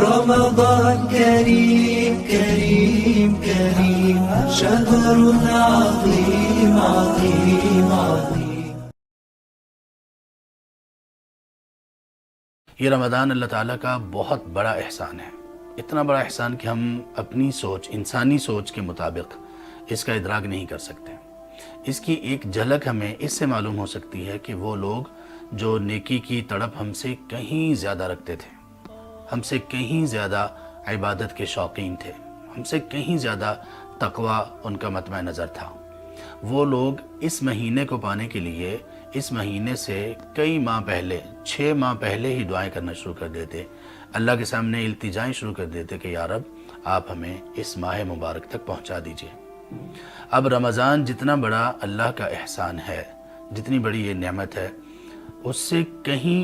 رمضان كريم كريم كريم شهر عظيم عظيم عظيم. یہ رمضان اللہ تعالیٰ کا بہت بڑا احسان ہے، اتنا بڑا احسان کہ ہم اپنی سوچ، انسانی سوچ کے مطابق اس کا ادراک نہیں کر سکتے. اس کی ایک جھلک ہمیں اس سے معلوم ہو سکتی ہے کہ وہ لوگ جو نیکی کی تڑپ ہم سے کہیں زیادہ رکھتے تھے، ہم سے کہیں زیادہ عبادت کے شوقین تھے، ہم سے کہیں زیادہ تقوی ان کا مطمع نظر تھا، وہ لوگ اس مہینے کو پانے کے لیے اس مہینے سے کئی ماہ پہلے، 6 ماہ پہلے ہی دعائیں کرنا شروع کر دیتے، اللہ کے سامنے التجائیں شروع کر دیتے کہ یا رب آپ ہمیں اس ماہ مبارک تک پہنچا دیجئے. اب رمضان جتنا بڑا اللہ کا احسان ہے، جتنی بڑی یہ نعمت ہے، اس سے کہیں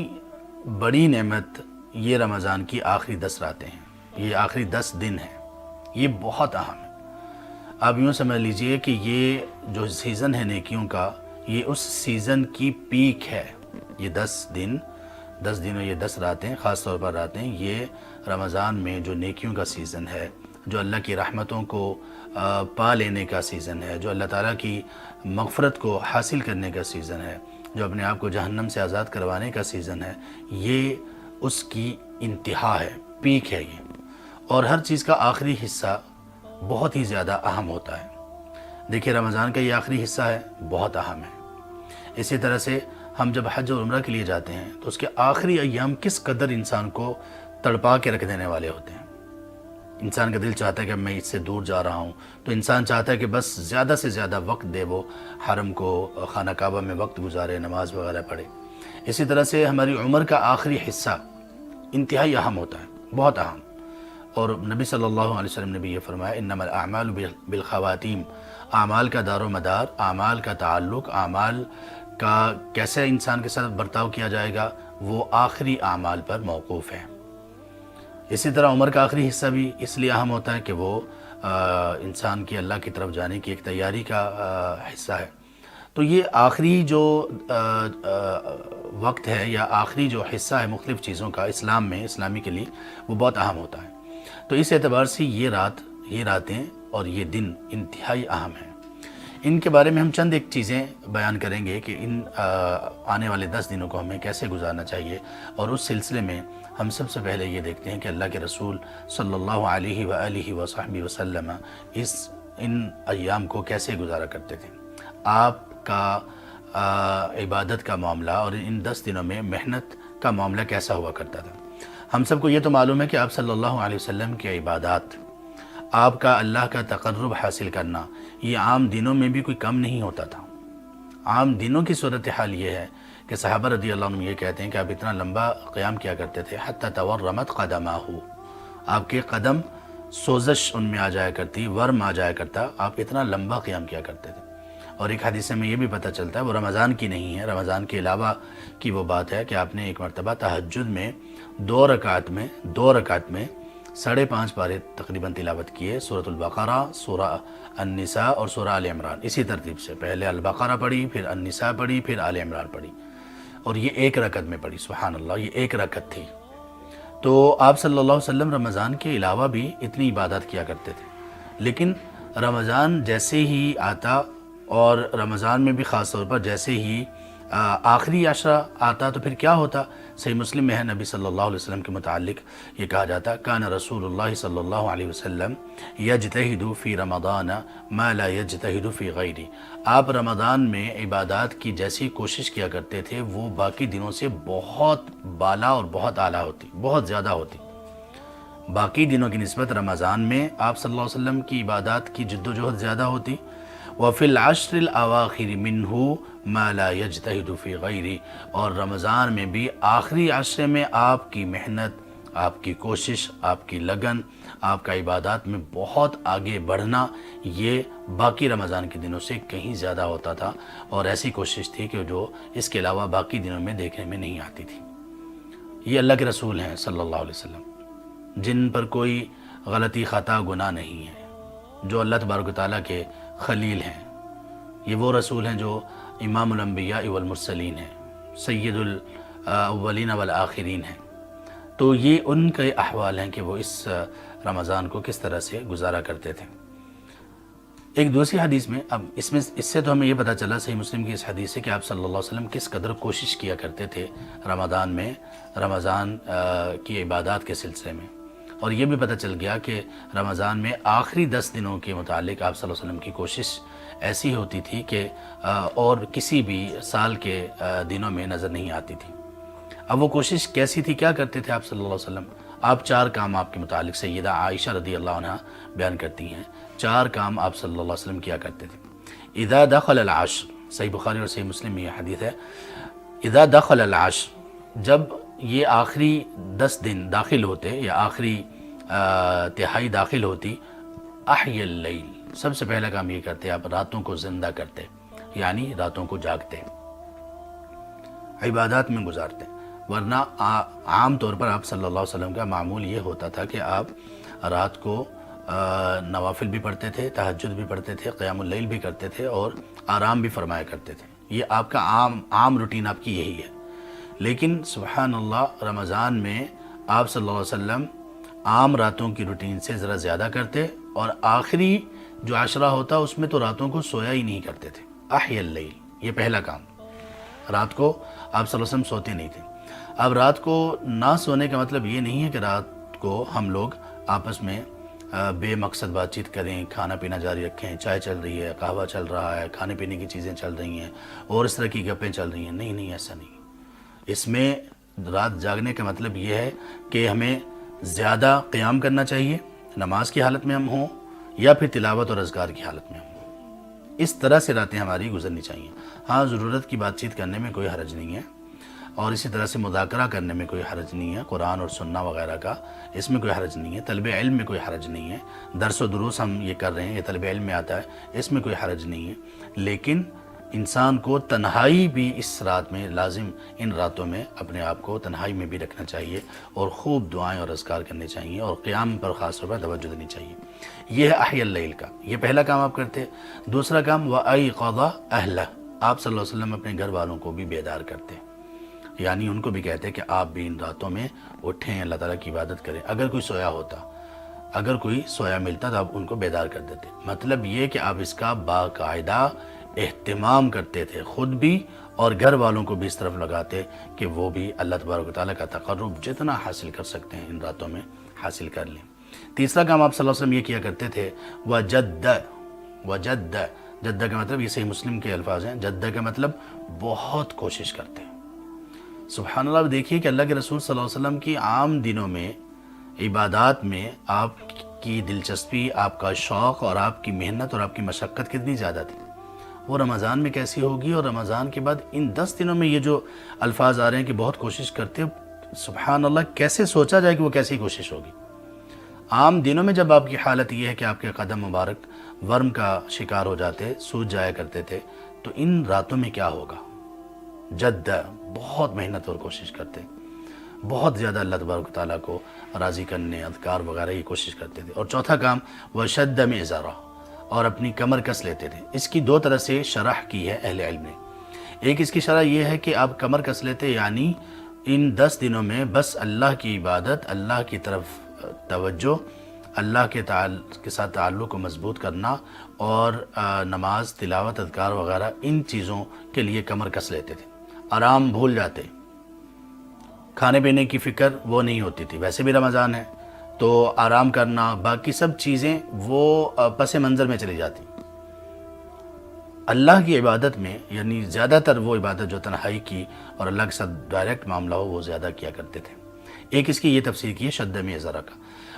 بڑی نعمت یہ رمضان کی آخری 10 راتیں ہیں، یہ آخری 10 دن ہیں. یہ بہت اہم ہے. آپ یوں سمجھ لیجئے کہ یہ جو سیزن ہے نیکیوں کا، یہ اس سیزن کی پیک ہے. یہ 10 دن، 10 دن اور یہ 10 راتیں، خاص طور پر راتیں، یہ رمضان میں جو نیکیوں کا سیزن ہے، جو اللہ کی رحمتوں کو پا لینے کا سیزن ہے، جو اللہ تعالیٰ کی مغفرت کو حاصل کرنے کا سیزن ہے، جو اپنے آپ کو جہنم سے آزاد کروانے کا سیزن ہے، یہ اس کی انتہا ہے، پیک ہے یہ. اور ہر چیز کا آخری حصہ بہت ہی زیادہ اہم ہوتا ہے. دیکھیے رمضان کا یہ آخری حصہ ہے، بہت اہم ہے. اسی طرح سے ہم جب حج اور عمرہ کے لیے جاتے ہیں تو اس کے آخری ایام کس قدر انسان کو تڑپا کے رکھ دینے والے ہوتے ہیں. انسان کا دل چاہتا ہے کہ میں اس سے دور جا رہا ہوں، تو انسان چاہتا ہے کہ بس زیادہ سے زیادہ وقت دے، وہ حرم کو، خانہ کعبہ میں وقت گزارے، نماز وغیرہ پڑھے. اسی طرح سے ہماری عمر کا آخری حصہ انتہائی اہم ہوتا ہے، بہت اہم. اور نبی صلی اللہ علیہ وسلم نے بھی یہ فرمایا انما الاعمال بالخواتیم، اعمال کا دار و مدار، اعمال کا تعلق، اعمال کا کیسے انسان کے ساتھ برتاؤ کیا جائے گا، وہ آخری اعمال پر موقوف ہے. اسی طرح عمر کا آخری حصہ بھی اس لیے اہم ہوتا ہے کہ وہ انسان کی اللہ کی طرف جانے کی ایک تیاری کا حصہ ہے. تو یہ آخری جو وقت ہے یا آخری جو حصہ ہے مختلف چیزوں کا اسلام میں، اسلامی کے لیے، وہ بہت اہم ہوتا ہے. تو اس اعتبار سے یہ راتیں اور یہ دن انتہائی اہم ہیں. ان کے بارے میں ہم چند ایک چیزیں بیان کریں گے کہ ان آنے والے 10 دنوں کو ہمیں کیسے گزارنا چاہیے. اور اس سلسلے میں ہم سب سے پہلے یہ دیکھتے ہیں کہ اللہ کے رسول صلی اللہ علیہ وآلہ وصحبہ وسلم ان ایام کو کیسے گزارا کرتے تھے. آپ کا عبادت کا معاملہ اور ان 10 دنوں میں محنت کا معاملہ کیسا ہوا کرتا تھا. ہم سب کو یہ تو معلوم ہے کہ آپ صلی اللہ علیہ وسلم کی عبادات، آپ کا اللہ کا تقرب حاصل کرنا، یہ عام دنوں میں بھی کوئی کم نہیں ہوتا تھا. عام دنوں کی صورتحال یہ ہے کہ صحابہ رضی اللہ عنہ یہ کہتے ہیں کہ آپ اتنا لمبا قیام کیا کرتے تھے حتی تورمت قدمہ، آپ کے قدم سوزش ان میں آ جایا کرتی، ورم آ جایا کرتا، آپ اتنا لمبا قیام کیا کرتے تھے. اور ایک حدیث میں یہ بھی پتہ چلتا ہے، وہ رمضان کی نہیں ہے، رمضان کے علاوہ کی وہ بات ہے کہ آپ نے ایک مرتبہ تہجد میں 2 رکعت میں 5.5 پارے تقریباً تلاوت کیے، سورۃ البقرہ، سورہ النساء اور سورہ آل عمران، اسی ترتیب سے پہلے البقرہ پڑھی، پھر النساء پڑھی، پھر آل عمران پڑھی، اور یہ 1 رکعت میں پڑھی. سبحان اللہ، یہ 1 رکعت تھی. تو آپ صلی اللہ علیہ وسلم رمضان کے علاوہ بھی اتنی عبادت کیا کرتے تھے. لیکن رمضان جیسے ہی آتا، اور رمضان میں بھی خاص طور پر جیسے ہی آخری عشرہ آتا، تو پھر کیا ہوتا. صحیح مسلم میں ہے، نبی صلی اللہ علیہ وسلم کے متعلق یہ کہا جاتا کان رسول اللہ صلی اللہ علیہ وسلم یجتہد فی رمضان ما لا یجتہد فی غیرہ. آپ رمضان میں عبادات کی جیسی کوشش کیا کرتے تھے وہ باقی دنوں سے بہت بالا اور بہت اعلیٰ ہوتی، بہت زیادہ ہوتی. باقی دنوں کی نسبت رمضان میں آپ صلی اللہ علیہ وسلم کی عبادات کی جد و جہد زیادہ ہوتی. وفی العشر الاواخر منہ ما لا یجتہد فی غیرہ، اور رمضان میں بھی آخری عشرے میں آپ کی محنت، آپ کی کوشش، آپ کی لگن، آپ کا عبادات میں بہت آگے بڑھنا، یہ باقی رمضان کے دنوں سے کہیں زیادہ ہوتا تھا. اور ایسی کوشش تھی کہ جو اس کے علاوہ باقی دنوں میں دیکھنے میں نہیں آتی تھی. یہ اللہ کے رسول ہیں صلی اللہ علیہ وسلم، جن پر کوئی غلطی، خطا، گناہ نہیں ہے، جو اللہ تبارک و تعالیٰ کے خلیل ہیں. یہ وہ رسول ہیں جو امام الانبیاء والمرسلین ہیں، سید الاولین والآخرین ہیں. تو یہ ان کے احوال ہیں کہ وہ اس رمضان کو کس طرح سے گزارا کرتے تھے۔ ایک دوسری حدیث میں، اب اس سے تو ہمیں یہ پتہ چلا صحیح مسلم کی اس حدیث سے کہ آپ صلی اللہ علیہ وسلم کس قدر کوشش کیا کرتے تھے رمضان میں، رمضان کی عبادات کے سلسلے میں، اور یہ بھی پتہ چل گیا کہ رمضان میں آخری 10 دنوں کے متعلق آپ صلی اللہ علیہ وسلم کی کوشش ایسی ہوتی تھی کہ اور کسی بھی سال کے دنوں میں نظر نہیں آتی تھی۔ اب وہ کوشش کیسی تھی، کیا کرتے تھے آپ صلی اللہ علیہ وسلم؟ آپ 4 کام آپ کے متعلق سیدہ عائشہ رضی اللہ عنہ بیان کرتی ہیں، 4 کام آپ صلی اللہ علیہ وسلم کیا کرتے تھے۔ اذا دخل العشر، صحیح بخاری اور صحیح مسلم میں یہ حدیث ہے، اذا دخل العشر، جب یہ آخری 10 دن داخل ہوتے یا آخری تہائی داخل ہوتی، احی اللیل، سب سے پہلا کام یہ کرتے آپ راتوں کو زندہ کرتے، یعنی راتوں کو جاگتے، عبادات میں گزارتے۔ ورنہ عام طور پر آپ صلی اللہ علیہ وسلم کا معمول یہ ہوتا تھا کہ آپ رات کو نوافل بھی پڑھتے تھے، تہجد بھی پڑھتے تھے، قیام اللیل بھی کرتے تھے اور آرام بھی فرمایا کرتے تھے۔ یہ آپ کا عام روٹین آپ کی یہی ہے۔ لیکن سبحان اللہ، رمضان میں آپ صلی اللہ علیہ وسلم عام راتوں کی روٹین سے ذرا زیادہ کرتے، اور آخری جو عشرہ ہوتا اس میں تو راتوں کو سویا ہی نہیں کرتے تھے۔ احی اللیل، یہ پہلا کام، رات کو آپ صلی اللہ علیہ وسلم سوتے نہیں تھے۔ اب رات کو نہ سونے کا مطلب یہ نہیں ہے کہ رات کو ہم لوگ آپس میں بے مقصد بات چیت کریں، کھانا پینا جاری رکھیں، چائے چل رہی ہے، قہوہ چل رہا ہے، کھانے پینے کی چیزیں چل رہی ہیں اور اس طرح کی گپیں چل رہی ہیں۔ نہیں، ایسا نہیں۔ اس میں رات جاگنے کا مطلب یہ ہے کہ ہمیں زیادہ قیام کرنا چاہیے، نماز کی حالت میں ہم ہوں یا پھر تلاوت اور اذکار کی حالت میں ہم ہوں۔ اس طرح سے راتیں ہماری گزرنی چاہیے۔ ہاں، ضرورت کی بات چیت کرنے میں کوئی حرج نہیں ہے، اور اسی طرح سے مذاکرہ کرنے میں کوئی حرج نہیں ہے، قرآن اور سننا وغیرہ کا، اس میں کوئی حرج نہیں ہے۔ طلب علم میں کوئی حرج نہیں ہے، درس و دروس ہم یہ کر رہے ہیں، یہ طلب علم میں آتا ہے، اس میں کوئی حرج نہیں ہے۔ لیکن انسان کو تنہائی بھی اس رات میں لازم، ان راتوں میں اپنے آپ کو تنہائی میں بھی رکھنا چاہیے، اور خوب دعائیں اور اذکار کرنے چاہیے، اور قیام پر خاص طور پر توجہ دینی چاہیے۔ یہ ہے احی اللیل کا، یہ پہلا کام آپ کرتے۔ دوسرا کام وَأَيْقَظَ أَهْلَهُ، آپ صلی اللہ علیہ وسلم اپنے گھر والوں کو بھی بیدار کرتے، یعنی ان کو بھی کہتے کہ آپ بھی ان راتوں میں اٹھیں، اللہ تعالیٰ کی عبادت کریں۔ اگر کوئی سویا ہوتا، اگر کوئی سویا ملتا تو آپ ان کو بیدار کر دیتے۔ مطلب یہ کہ آپ اس کا باقاعدہ اہتمام کرتے تھے، خود بھی اور گھر والوں کو بھی اس طرف لگاتے کہ وہ بھی اللہ تبارک و تعالیٰ کا تقرب جتنا حاصل کر سکتے ہیں ان راتوں میں حاصل کر لیں۔ تیسرا کام آپ صلی اللہ علیہ وسلم یہ کیا کرتے تھے، وجد جدہ کا مطلب، یہ صحیح مسلم کے الفاظ ہیں، جدہ کا مطلب بہت کوشش کرتے ہیں۔ سبحان اللہ، دیکھیے کہ اللہ کے رسول صلی اللہ علیہ وسلم کی عام دنوں میں عبادات میں آپ کی دلچسپی، آپ کا شوق اور آپ کی محنت اور آپ کی مشقت کتنی زیادہ تھی، وہ رمضان میں کیسی ہوگی؟ اور رمضان کے بعد ان 10 دنوں میں یہ جو الفاظ آ رہے ہیں کہ بہت کوشش کرتے، سبحان اللہ، کیسے سوچا جائے کہ وہ کیسی کوشش ہوگی؟ عام دنوں میں جب آپ کی حالت یہ ہے کہ آپ کے قدم مبارک ورم کا شکار ہو جاتے، سوج جایا کرتے تھے، تو ان راتوں میں کیا ہوگا؟ جد، بہت محنت اور کوشش کرتے، بہت زیادہ اللہ تبارک و تعالیٰ کو راضی کرنے، اذکار وغیرہ یہ کوشش کرتے تھے۔ اور چوتھا کام وشد مئزرہ، اور اپنی کمر کس لیتے تھے۔ اس کی 2 طرح سے شرح کی ہے اہل علم نے۔ ایک اس کی شرح یہ ہے کہ آپ کمر کس لیتے، یعنی ان 10 دنوں میں بس اللہ کی عبادت، اللہ کی طرف توجہ، اللہ کے ساتھ تعلق کو مضبوط کرنا، اور نماز، تلاوت، اذکار وغیرہ، ان چیزوں کے لیے کمر کس لیتے تھے۔ آرام بھول جاتے، کھانے پینے کی فکر وہ نہیں ہوتی تھی، ویسے بھی رمضان ہے تو آرام کرنا، باقی سب چیزیں وہ پس منظر میں چلی جاتی۔ اللہ کی عبادت میں، یعنی زیادہ تر وہ عبادت جو تنہائی کی اور اللہ کے ساتھ ڈائریکٹ معاملہ ہو، وہ زیادہ کیا کرتے تھے۔ ایک اس کی یہ تفسیر کی ہے شد مئزرہ کا،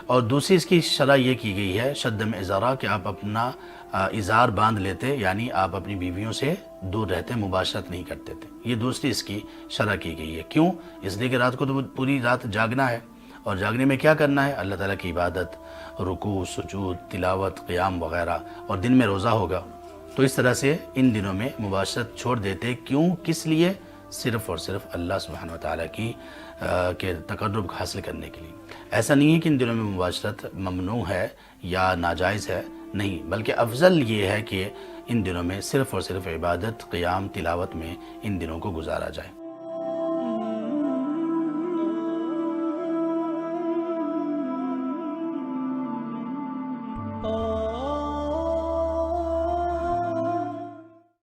اور دوسری اس کی شرح یہ کی گئی ہے شد مئزرہ کہ آپ اپنا ازار باندھ لیتے، یعنی آپ اپنی بیویوں سے دور رہتے، مباشرت نہیں کرتے تھے۔ یہ دوسری اس کی شرح کی گئی ہے۔ کیوں؟ اس لیے کہ رات کو تو پوری رات جاگنا ہے، اور جاگنے میں کیا کرنا ہے؟ اللہ تعالیٰ کی عبادت، رکوع، سجود، تلاوت، قیام وغیرہ، اور دن میں روزہ ہوگا۔ تو اس طرح سے ان دنوں میں مباشرت چھوڑ دیتے۔ کیوں؟ کس لیے؟ صرف اور صرف اللہ سبحانہ و تعالیٰ کی کے تقرب حاصل کرنے کے لیے۔ ایسا نہیں ہے کہ ان دنوں میں مباشرت ممنوع ہے یا ناجائز ہے، نہیں، بلکہ افضل یہ ہے کہ ان دنوں میں صرف اور صرف عبادت، قیام، تلاوت میں ان دنوں کو گزارا جائے۔